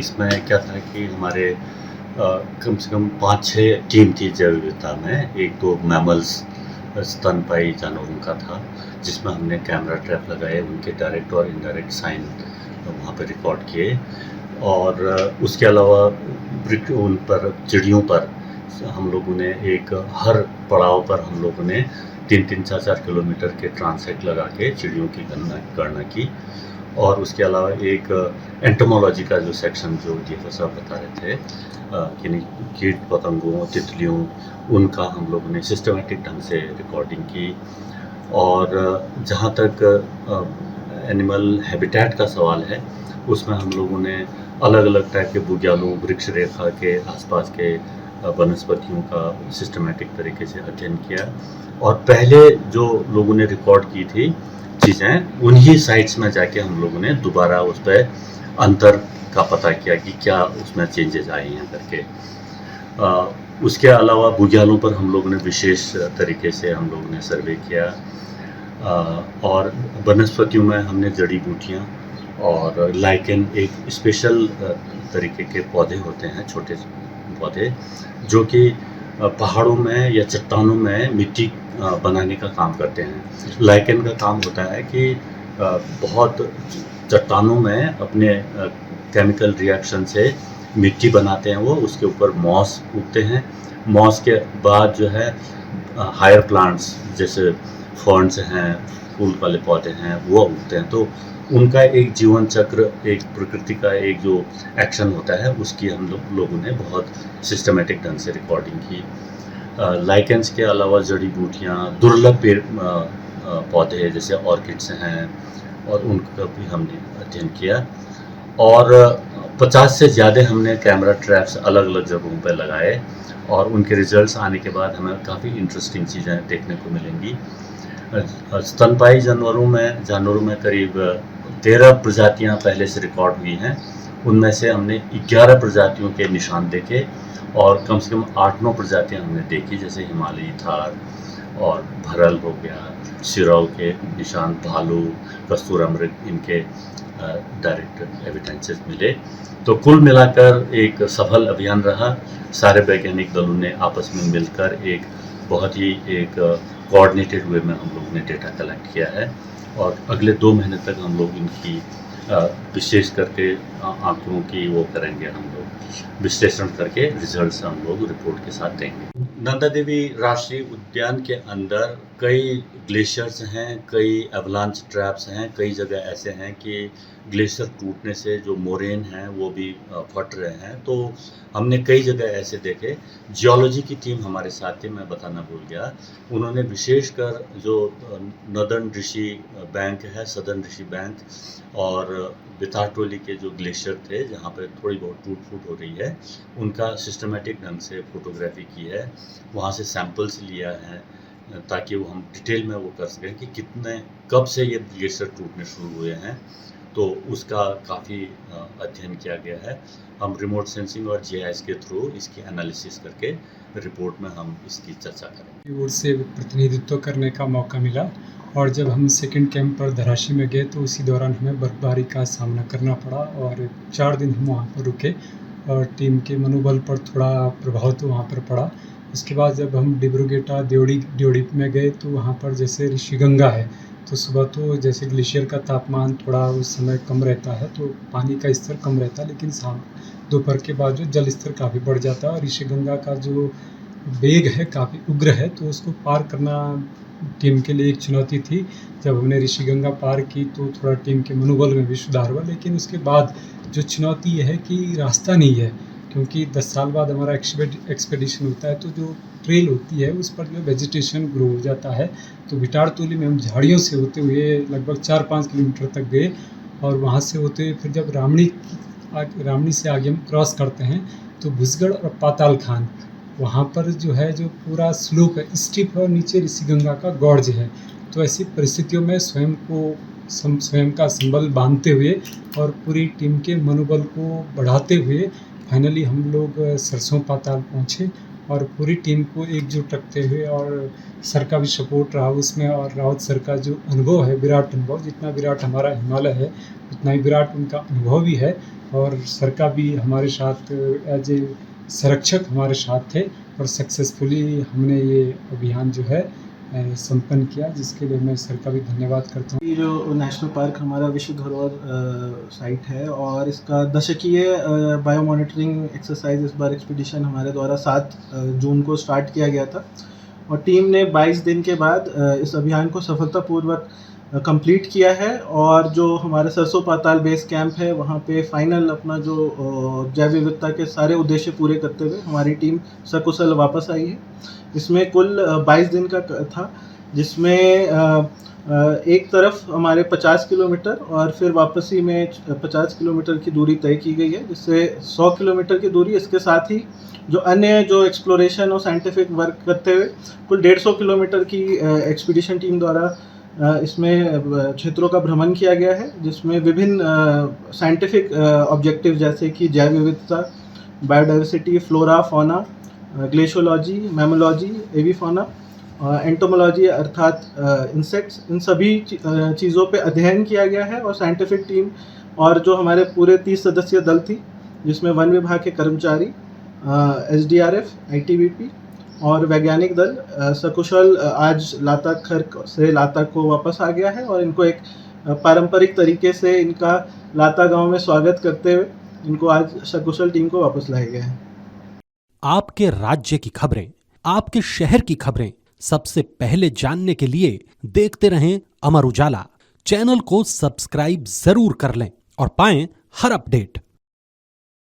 इसमें क्या था कि हमारे कम से कम 5-6 टीम थी जैव विविधता में। एक तो मैमल्स स्तनपायी जानवरों का था, जिसमें हमने कैमरा ट्रैप लगाए, उनके डायरेक्ट और इनडायरेक्ट साइन वहाँ पे रिकॉर्ड किए। और उसके अलावा उन पर चिड़ियों पर हम लोगों ने हर पड़ाव पर हम लोगों ने 3-3, 4-4 किलोमीटर के ट्रांसेक्ट लगा के चिड़ियों की गणना की। और उसके अलावा एक एंटोमोलॉजी का जो सेक्शन जो DFO साहब बता रहे थे, यानी कीट पतंगों, तितलियों, उनका हम लोगों ने सिस्टमेटिक ढंग से रिकॉर्डिंग की। और जहाँ तक एनिमल हैबिटेट का सवाल है, उसमें हम लोगों ने अलग अलग टाइप के बुग्यालों, वृक्ष रेखा के आसपास के वनस्पतियों का सिस्टमेटिक तरीके से अध्ययन किया। और पहले जो लोगों ने रिकॉर्ड की थी चीज़ें, उन्हीं साइट्स में जाके हम लोगों ने दोबारा उस पर अंतर का पता किया कि क्या उसमें चेंजेस आए हैं करके। उसके अलावा बुग्यालों पर हम लोगों ने विशेष तरीके से हम लोगों ने सर्वे किया। और वनस्पतियों में हमने जड़ी बूटियाँ और लाइकेन, एक स्पेशल तरीके के पौधे होते हैं, छोटे पौधे, जो कि पहाड़ों में या चट्टानों में मिट्टी बनाने का काम करते हैं। लाइकेन का काम होता है कि बहुत चट्टानों में अपने केमिकल रिएक्शन से मिट्टी बनाते हैं वो, उसके ऊपर मॉस उगते हैं। मॉस के बाद जो है हायर प्लांट्स जैसे फर्न्स हैं, फूल वाले पौधे हैं, वो उगते हैं। तो उनका एक जीवन चक्र, एक प्रकृति का एक जो एक्शन होता है, उसकी हम लोगों ने बहुत सिस्टमेटिक ढंग से रिकॉर्डिंग की। लाइकेंस के अलावा जड़ी बूटियाँ, दुर्लभ पेड़ पौधे जैसे ऑर्किड्स हैं, और उनका भी हमने अध्ययन किया। और 50 से ज़्यादा हमने कैमरा ट्रैप्स अलग अलग जगहों पर लगाए, और उनके रिजल्ट्स आने के बाद हमें काफ़ी इंटरेस्टिंग चीज़ें देखने को मिलेंगी। स्तनपायी जानवरों में करीब 13 प्रजातियां पहले से रिकॉर्ड हुई हैं। उनमें से हमने 11 प्रजातियों के निशान देखे, और कम से कम 8-9 प्रजातियां हमने देखी, जैसे हिमालयी थार और भरल हो गया, सिरौल के निशान, भालू, कस्तूरा मृग, इनके डायरेक्ट एविडेंसेस मिले। तो कुल मिलाकर एक सफल अभियान रहा। सारे वैज्ञानिक दलों ने आपस में मिलकर एक बहुत ही कोऑर्डिनेटेड वे में हम लोगों ने डेटा कलेक्ट किया है। और अगले 2 महीने तक हम लोग इनकी विशेष करके आंकड़ों की वो करेंगे, हम लोग विश्लेषण करके रिजल्ट्स हम लोग रिपोर्ट के साथ देंगे। नंदा देवी राष्ट्रीय उद्यान के अंदर कई ग्लेशियर्स हैं, कई एवलांच ट्रैप्स हैं, कई जगह ऐसे हैं कि ग्लेशियर टूटने से जो मोरेन हैं वो भी फट रहे हैं। तो हमने कई जगह ऐसे देखे। जियोलॉजी की टीम हमारे साथ थी, मैं बताना भूल गया। उन्होंने विशेषकर जो नॉर्दर्न ऋषि बैंक है, सदर्न ऋषि बैंक, और बितारटोली के जो ग्लेशियर थे जहाँ पर थोड़ी बहुत टूट फूट हो रही है, उनका सिस्टमेटिक ढंग से फोटोग्राफी की है। वहाँ से सैंपल्स लिया है, ताकि वो हम डिटेल में वो कर सकें कि कब से ये ग्लेशियर टूटने शुरू हुए हैं। तो उसका काफ़ी अध्ययन किया गया है। हम रिमोट सेंसिंग और GIS के थ्रू इसकी एनालिसिस करके रिपोर्ट में हम इसकी चर्चा करेंगे। ओर से प्रतिनिधित्व करने का मौका मिला, और जब हम सेकंड कैंप पर धराशी में गए तो उसी दौरान हमें बर्फबारी का सामना करना पड़ा, और 4 दिन हम वहाँ पर रुके, और टीम के मनोबल पर थोड़ा प्रभाव तो वहाँ पर पड़ा। उसके बाद जब हम डिब्रूगेटा ड्योढ़ी में गए तो वहाँ पर जैसे ऋषिगंगा है, तो सुबह तो जैसे ग्लेशियर का तापमान थोड़ा उस समय कम रहता है, तो पानी का स्तर कम रहता है, लेकिन शाम दोपहर के बाद जो जल स्तर काफ़ी बढ़ जाता है, और ऋषिगंगा का जो वेग है काफ़ी उग्र है, तो उसको पार करना टीम के लिए एक चुनौती थी। जब हमने ऋषिगंगा पार की तो थोड़ा टीम के मनोबल में भी सुधार हुआ, लेकिन उसके बाद जो चुनौती ये है कि रास्ता नहीं है, क्योंकि 10 साल बाद हमारा एक्सपेडिशन होता है, तो जो ट्रेल होती है उस पर जो वेजिटेशन ग्रो हो जाता है। तो बिटारतोली में हम झाड़ियों से होते हुए लगभग 4-5 किलोमीटर तक गए, और वहाँ से होते हुए फिर जब रामणी से आगे हम क्रॉस करते हैं तो भुसगढ़ और पाताल खान, वहाँ पर जो है जो पूरा स्लोप है, स्टीप है, और नीचे ऋषिगंगा का गॉर्ज है। तो ऐसी परिस्थितियों में स्वयं का संबल बांधते हुए और पूरी टीम के मनोबल को बढ़ाते हुए फाइनली हम लोग सरसों पाताल पहुँचे, और पूरी टीम को एकजुट रखते हुए, और सर का भी सपोर्ट रहा उसमें, और रावत सर का जो अनुभव है, विराट अनुभव, जितना विराट हमारा हिमालय है उतना ही विराट उनका अनुभव भी है। और सर का भी हमारे साथ एज ए संरक्षक हमारे साथ थे और सक्सेसफुली हमने ये अभियान जो है संपन्न किया, जिसके लिए मैं सर का भी धन्यवाद करता हूँ। ये जो नेशनल पार्क हमारा विश्व धरोहर साइट है और इसका दशकीय बायो मॉनिटरिंग एक्सरसाइज इस बार एक्सपीडिशन हमारे द्वारा 7 जून को स्टार्ट किया गया था और टीम ने 22 दिन के बाद इस अभियान को सफलतापूर्वक कंप्लीट किया है और जो हमारा सरसों पाताल बेस कैंप है वहाँ पे फाइनल अपना जो जैव विविधता के सारे उद्देश्य पूरे करते हुए हमारी टीम सकुशल वापस आई है। इसमें कुल 22 दिन का था, जिसमें एक तरफ हमारे 50 किलोमीटर और फिर वापसी में 50 किलोमीटर की दूरी तय की गई है, जिससे 100 किलोमीटर की दूरी, इसके साथ ही जो अन्य जो एक्सप्लोरेशन और साइंटिफिक वर्क करते हुए कुल 150 किलोमीटर की एक्सपीडिशन टीम द्वारा इसमें क्षेत्रों का भ्रमण किया गया है, जिसमें विभिन्न साइंटिफिक ऑब्जेक्टिव जैसे कि जैव विविधता, biodiversity, flora, fauna, glaciology, mammalogy, avifauna, entomology अर्थात इंसेक्ट्स, इन सभी चीज़ों पे अध्ययन किया गया है। और साइंटिफिक टीम और जो हमारे पूरे 30 सदस्यीय दल थी, जिसमें वन विभाग के कर्मचारी, SDRF, ITBP और वैज्ञानिक दल सकुशल आज लातक खर्क से लातक को वापस आ गया है और इनको एक पारंपरिक तरीके से इनका लाता गांव में स्वागत करते हुए इनको आज सकुशल टीम को वापस लाया गया है। आपके राज्य की खबरें, आपके शहर की खबरें सबसे पहले जानने के लिए देखते रहें अमर उजाला। चैनल को सब्सक्राइब जरूर कर लें और पाएं हर अपडेट।